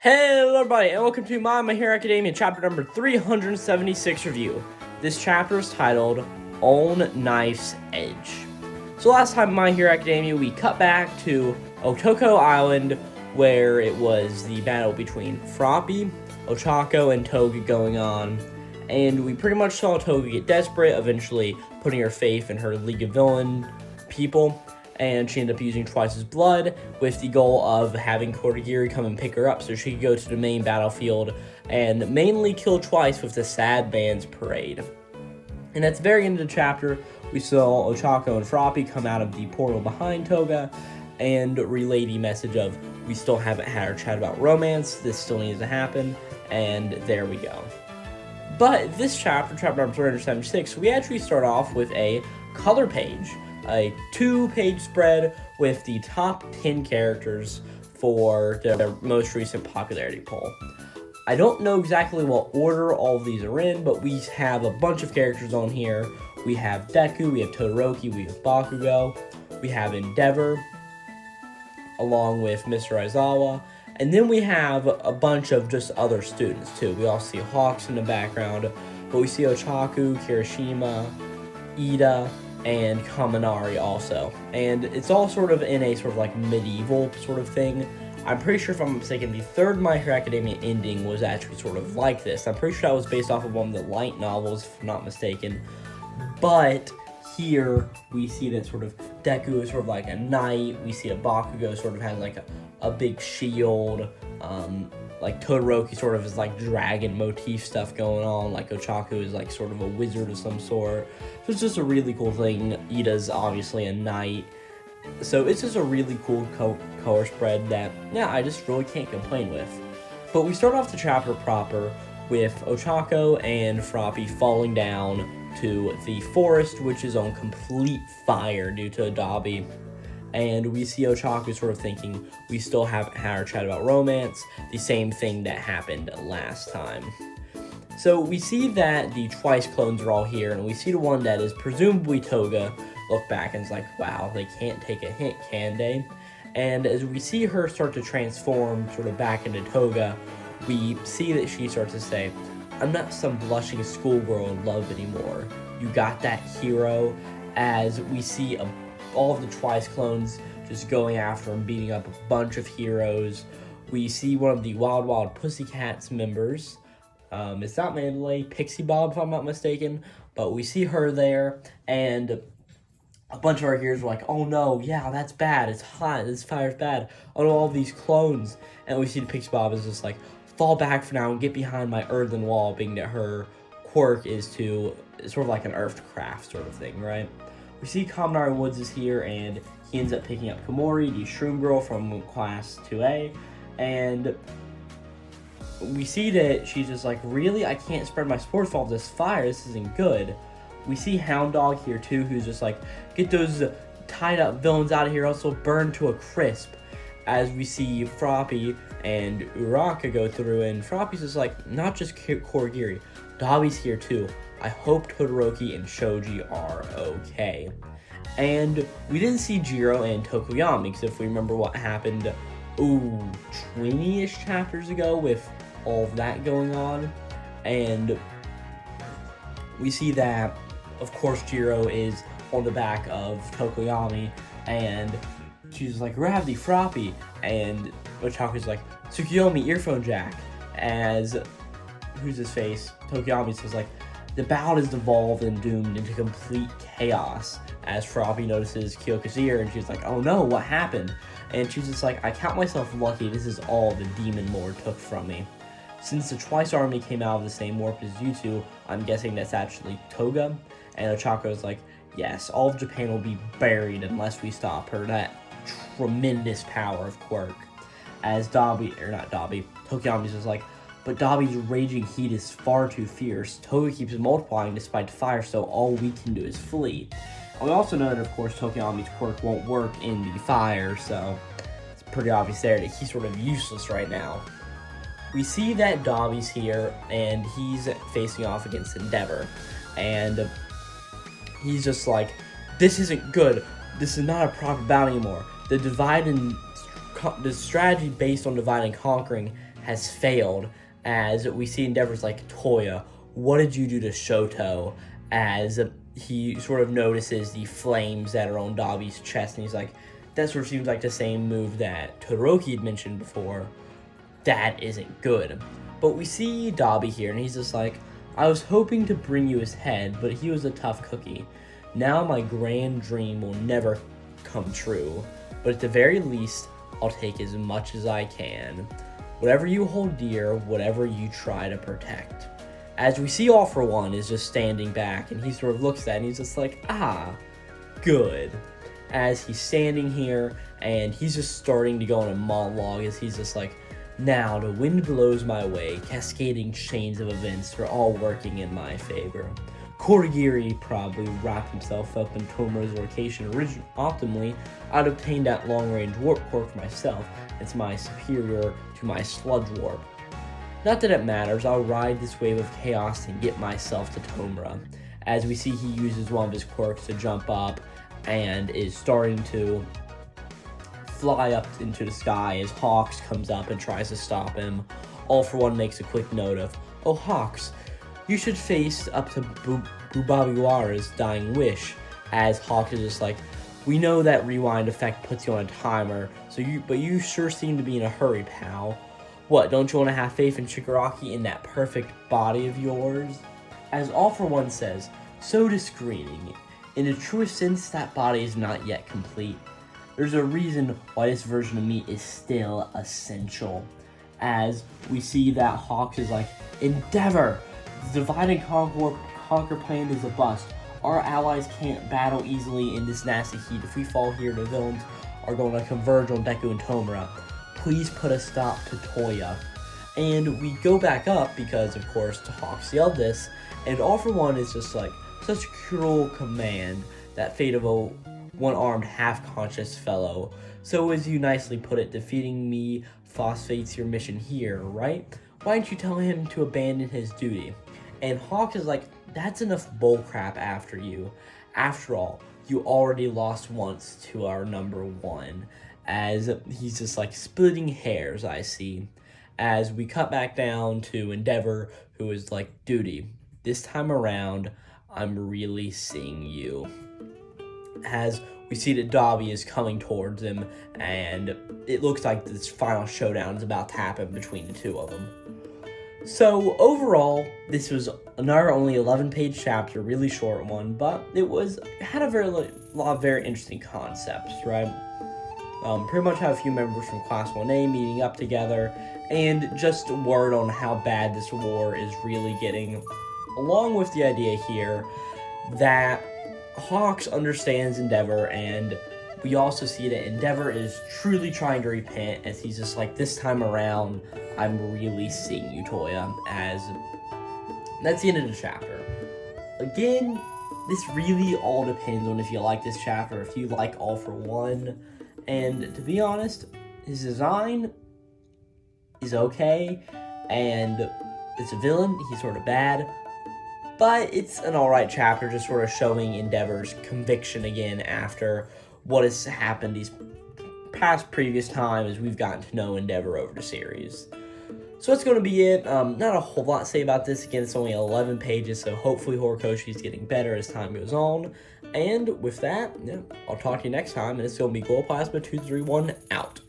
Hello everybody, and welcome to My Hero Academia chapter number 376 review. This chapter is titled, On Knife's Edge. So last time in My Hero Academia, we cut back to Otoko Island, where it was the battle between Froppy, Ochako, and Toga going on. And we pretty much saw Toga get desperate, eventually putting her faith in her League of Villain people. And she ended up using Twice's blood with the goal of having Kodagiri come and pick her up so she could go to the main battlefield and mainly kill Twice with the Sad Band's parade. And at the very end of the chapter, we saw Ochako and Froppy come out of the portal behind Toga and relay the message of, we still haven't had our chat about romance, this still needs to happen, and there we go. But this chapter, chapter number 376, we actually start off with a color page. A 2-page spread with the top 10 characters for the most recent popularity poll. I don't know exactly what order all of these are in, but we have a bunch of characters on here. We have Deku, we have Todoroki, we have Bakugo, we have Endeavor, along with Mr. Aizawa, and then we have a bunch of just other students too. We also see Hawks in the background, but we see Ochaku, Kirishima, Ida, and Kaminari also. And it's all sort of in a sort of like medieval sort of thing. I'm pretty sure, if I'm not mistaken, the third My Hero Academia ending was actually sort of like this. I'm pretty sure that was based off of one of the light novels, if I'm not mistaken. But here we see that sort of Deku is sort of like a knight. We see a Bakugo sort of has like a big shield. Like Todoroki sort of is like dragon motif stuff going on. Like Ochaku is like sort of a wizard of some sort. So it's just a really cool thing. Ida's obviously a knight. So it's just a really cool color spread that, yeah, I just really can't complain with. But we start off the chapter proper with Ochako and Froppy falling down to the forest, which is on complete fire due to Adabi. And we see Ochaku sort of thinking, we still haven't had our chat about romance, the same thing that happened last time. So we see that the Twice clones are all here, and we see the one that is presumably Toga look back and is like, wow, they can't take a hint, can they? And as we see her start to transform sort of back into Toga, we see that she starts to say, I'm not some blushing schoolgirl in love anymore. You got that, hero? As we see all of the Twice clones just going after and beating up a bunch of heroes. We see one of the Wild Wild Pussycats members. It's not Mandalay, Pixie Bob, if I'm not mistaken. But we see her there, and a bunch of our heroes are like, oh no, yeah, that's bad, it's hot, this fire's bad. Oh no, all these clones. And we see the Pixie Bob is just like, fall back for now and get behind my earthen wall, being that her quirk is to, sort of like an earth craft sort of thing, right? We see Kaminari Woods is here, and he ends up picking up Komori, the Shroom Girl from Class 2A, and we see that she's just like, really? I can't spread my spores with all this fire, this isn't good. We see Hound Dog here too, who's just like, get those tied up villains out of here, also burn to a crisp. As we see Froppy and Uraka go through, and Froppy's just like, not just Kodagiri, Dabi's here too. I hope Todoroki and Shoji are okay. And we didn't see Jiro and Tokoyami, because if we remember what happened, 20-ish chapters ago with all of that going on. And we see that, of course, Jiro is on the back of Tokoyami, and she's like, grab the Froppy, and Ochaku's like, Tsukiyomi, earphone jack, as, who's his face? Tokoyami says like, the battle is devolved and doomed into complete chaos, as Froppy notices Kyoko's ear, and she's like, oh no, what happened? And she's just like, I count myself lucky, this is all the Demon Lord took from me. Since the Twice army came out of the same warp as you two, I'm guessing that's actually Toga. And Ochako's like, yes, all of Japan will be buried unless we stop her, that tremendous power of quirk. As Tokoyami's just like, but Dabi's raging heat is far too fierce. Toga keeps multiplying despite the fire, so all we can do is flee. And we also know that, of course, Tokoyami's quirk won't work in the fire, so it's pretty obvious there that he's sort of useless right now. We see that Dabi's here, and he's facing off against Endeavor. And he's just like, this isn't good. This is not a proper battle anymore. The strategy based on divide and conquering has failed, as we see Endeavor's like, Toya, what did you do to Shoto? As he sort of notices the flames that are on Dabi's chest, and he's like, that sort of seems like the same move that Todoroki had mentioned before. That isn't good. But we see Dabi here, and he's just like, I was hoping to bring you his head, but he was a tough cookie. Now my grand dream will never come true, but at the very least, I'll take as much as I can. Whatever you hold dear, whatever you try to protect. As we see All For One is just standing back, and he sort of looks at it, and he's just like, good. As he's standing here, and he's just starting to go on a monologue, as he's just like, now the wind blows my way, cascading chains of events are all working in my favor. Korigiri probably wrapped himself up in Tomura's location optimally. I'd obtained that long-range warp core for myself. It's my superior to my sludge warp. Not that it matters, I'll ride this wave of chaos and get myself to Tomura. As we see, he uses one of his quirks to jump up and is starting to fly up into the sky as Hawks comes up and tries to stop him. All For One makes a quick note of, oh Hawks, you should face up to Bubabiwara's dying wish, as Hawks is just like, we know that rewind effect puts you on a timer, but you sure seem to be in a hurry, pal. What, don't you want to have faith in Shigaraki in that perfect body of yours? As All For One says, so discreeting. In the truest sense, that body is not yet complete. There's a reason why this version of me is still essential. As we see that Hawks is like, Endeavor! The divide and conquer plan is a bust. Our allies can't battle easily in this nasty heat. If we fall here, the villains are going to converge on Deku and Tomura. Please put a stop to Toya. And we go back up because, of course, Hawks yelled this, and All For One is just like, such cruel command, that fate of a one-armed, half-conscious fellow. So as you nicely put it, defeating me phosphates your mission here, right? Why don't you tell him to abandon his duty? And Hawk is like, that's enough bullcrap after you. After all, you already lost once to our number one. As he's just like splitting hairs, I see. As we cut back down to Endeavor, who is like, duty, this time around, I'm really seeing you. As we see that Dabi is coming towards him, and it looks like this final showdown is about to happen between the two of them. So overall, this was another only 11-page chapter, really short one, but it had a lot of very interesting concepts, right? Pretty much have a few members from Class 1A meeting up together, and just word on how bad this war is really getting, along with the idea here that Hawks understands Endeavor, and we also see that Endeavor is truly trying to repent, as he's just like, this time around, I'm really seeing you, Toya, as that's the end of the chapter. Again, this really all depends on if you like this chapter, if you like All For One, and to be honest, his design is okay, and it's a villain, he's sort of bad, but it's an alright chapter, just sort of showing Endeavor's conviction again after what has happened these previous times as we've gotten to know Endeavor over the series. So that's going to be it. Not a whole lot to say about this. Again, it's only 11 pages, so hopefully Horikoshi is getting better as time goes on. And with that, I'll talk to you next time, and it's going to be Glowplasma231 out.